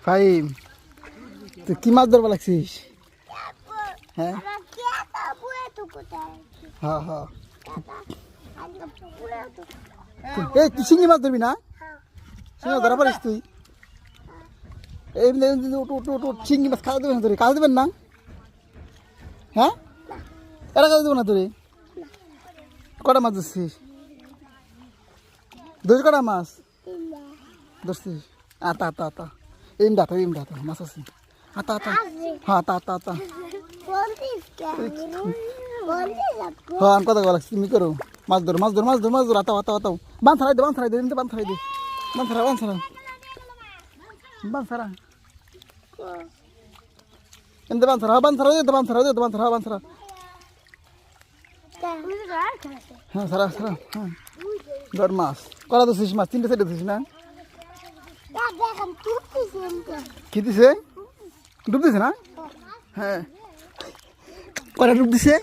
ফাইম তুই কি মাছ ধরবা লাগছিস? হ্যাঁ হ্যাঁ হ্যাঁ এই তুই শিঙি মাছ ধরবি না? শিঙি ধরা পারিস তুই? এই শিঙি মাছ খাওয়া দেবেন না তোরে? খাওয়া দেবেন না? হ্যাঁ এটা খাওয়া দেবো না তোরে? কটা মাছ ধরছিস? ধরিস কটা মাছ ধরছিস? আতা আতা আতা এম ডাটা মাছ আছে। আতা আতা হ্যাঁ আতা আতা আতা হ্যাঁ আমি কথা বলা তুমি করো। মাছ ধরো মাছ ধরো মাছ ধরো মাছ ধরো আতাও আতাও আতাও বান ছাড়াই দে বান ছাড়াই দে এমনি বান ছাড়াই দে বান ছাড়া বান ছাড়া বান ছাড়া এমনি বান ছাড়া বান ছাড়া দে বান ছাড়া দে বান ছাড়া বান ছাড়া হ্যাঁ ছাড়া ছাড়া হ্যাঁ ধর মাছ করা ধরছিস মাছ তিনটে সাইডে ধরছিস না? কি দিছে? ডুব দিছে না? হ্যাঁ কটা ডুব দিছে?